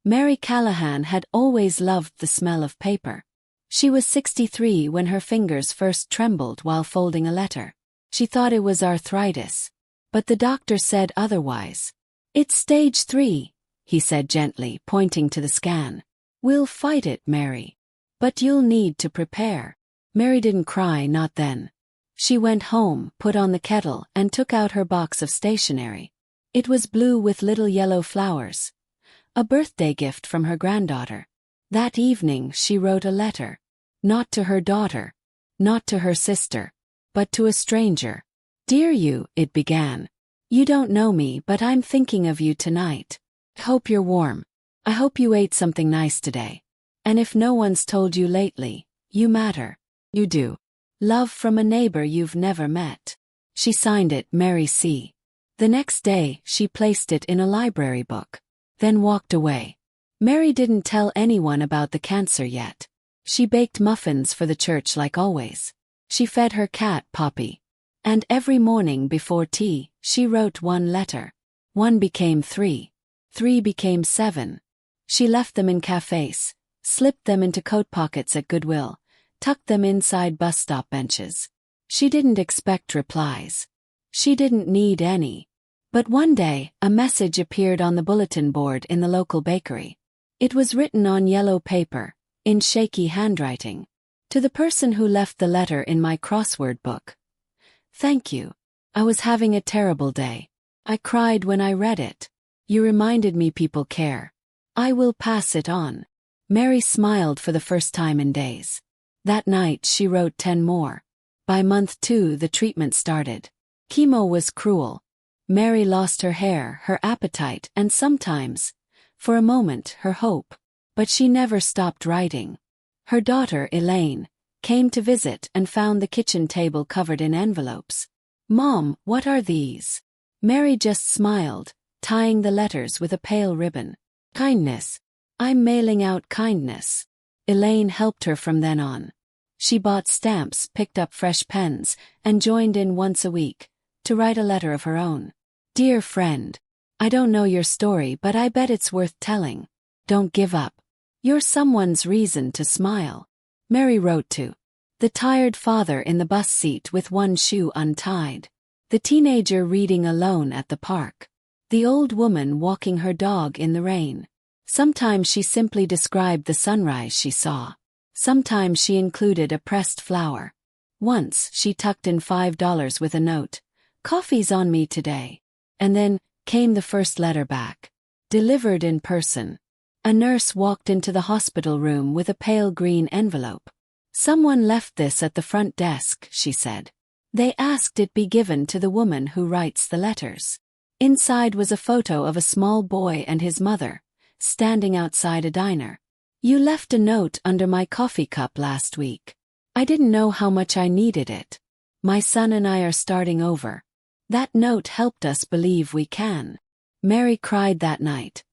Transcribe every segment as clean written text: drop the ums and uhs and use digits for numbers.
Mary Callahan had always loved the smell of paper. She was 63 when her fingers first trembled while folding a letter. She thought it was arthritis. But the doctor said otherwise. "It's stage 3, he said gently, pointing to the scan. "We'll fight it, Mary. But you'll need to prepare." Mary didn't cry, not then. She went home, put on the kettle, and took out her box of stationery. It was blue with little yellow flowers. A birthday gift from her granddaughter. That evening she wrote a letter. Not to her daughter. Not to her sister. But to a stranger. "Dear you," it began. "You don't know me, but I'm thinking of you tonight. Hope you're warm. I hope you ate something nice today. And if no one's told you lately, you matter. You do. Love from a neighbor you've never met." She signed it Mary C. The next day, she placed it in a library book. Then walked away. Mary didn't tell anyone about the cancer yet. She baked muffins for the church like always. She fed her cat, Poppy. And every morning before tea, she wrote one letter. 1 became 3. 3 became 7. She left them in cafes, slipped them into coat pockets at Goodwill, tucked them inside bus stop benches. She didn't expect replies. She didn't need any. But one day, a message appeared on the bulletin board in the local bakery. It was written on yellow paper, in shaky handwriting. "To the person who left the letter in my crossword book. Thank you. I was having a terrible day. I cried when I read it. You reminded me people care. I will pass it on." Mary smiled for the first time in days. That night she wrote 10 more. By month 2 the treatment started. Chemo was cruel. Mary lost her hair, her appetite, and sometimes, for a moment, her hope. But she never stopped writing. Her daughter, Elaine, came to visit and found the kitchen table covered in envelopes. "Mom, what are these?" Mary just smiled, tying the letters with a pale ribbon. "Kindness. I'm mailing out kindness." Elaine helped her from then on. She bought stamps, picked up fresh pens, and joined in once a week, to write a letter of her own. "Dear friend, I don't know your story, but I bet it's worth telling. Don't give up. You're someone's reason to smile." Mary wrote to the tired father in the bus seat with one shoe untied, the teenager reading alone at the park, the old woman walking her dog in the rain. Sometimes she simply described the sunrise she saw. Sometimes she included a pressed flower. Once she tucked in $5 with a note, "Coffee's on me today." And then came the first letter back, delivered in person. A nurse walked into the hospital room with a pale green envelope. "Someone left this at the front desk," she said. "They asked it be given to the woman who writes the letters." Inside was a photo of a small boy and his mother, standing outside a diner. "You left a note under my coffee cup last week. I didn't know how much I needed it. My son and I are starting over. That note helped us believe we can." Mary cried that night.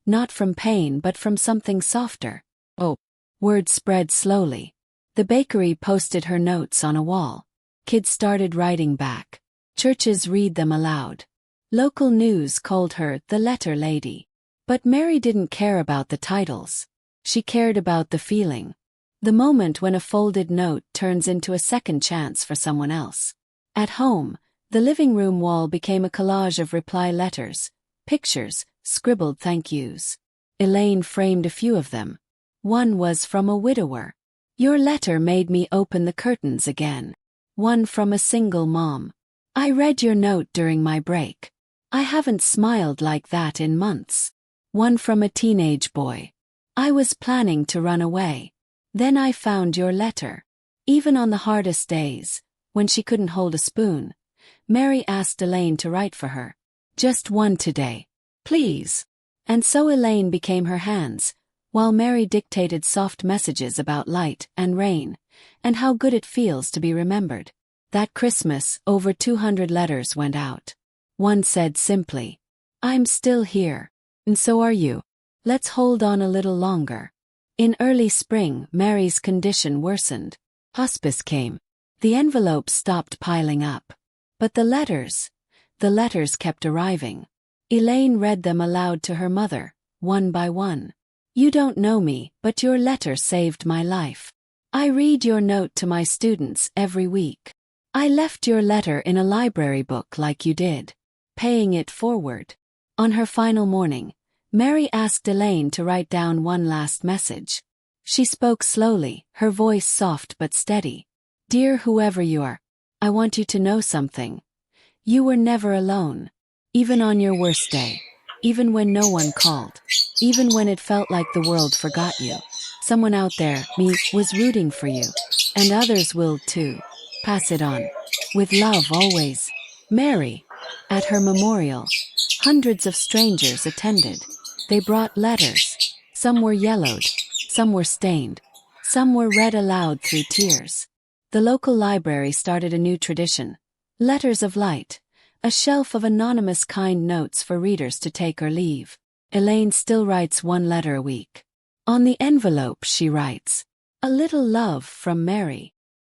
Not from pain but from something softer. Oh. Word spread slowly. The bakery posted her notes on a wall. Kids started writing back. Churches read them aloud. Local news called her the letter lady. But Mary didn't care about the titles. She cared about the feeling. The moment when a folded note turns into a second chance for someone else. At home, the living room wall became a collage of reply letters, pictures, scribbled thank yous. Elaine framed a few of them. One was from a widower. "Your letter made me open the curtains again." One from a single mom. "I read your note during my break. I haven't smiled like that in months." One from a teenage boy. "I was planning to run away. Then I found your letter." Even on the hardest days, when she couldn't hold a spoon, Mary asked Elaine to write for her. "Just one today, please." And so Elaine became her hands, while Mary dictated soft messages about light and rain, and how good it feels to be remembered. That Christmas, over 200 letters went out. One said simply, "I'm still here. And so are you. Let's hold on a little longer." In early spring, Mary's condition worsened. Hospice came. The envelopes stopped piling up. But the letters kept arriving. Elaine read them aloud to her mother, one by one. You don't know me, but your letter saved my life. I read your note to my students every week. I left your letter in a library book like you did. Paying it forward. On her final morning, Mary asked Elaine to write down one last message. She spoke slowly, her voice soft but steady. Dear whoever you are, I want you to know something. You were never alone. Even on your worst day. Even when no one called. Even when it felt like the world forgot you. Someone out there, me, was rooting for you. And others will too. Pass it on. With love always. Mary. At her memorial, hundreds of strangers attended. They brought letters. Some were yellowed. Some were stained. Some were read aloud through tears. The local library started a new tradition. Letters of Light. A shelf of anonymous kind notes for readers to take or leave. Elaine still writes one letter a week. On the envelope she writes, "A little love from Mary."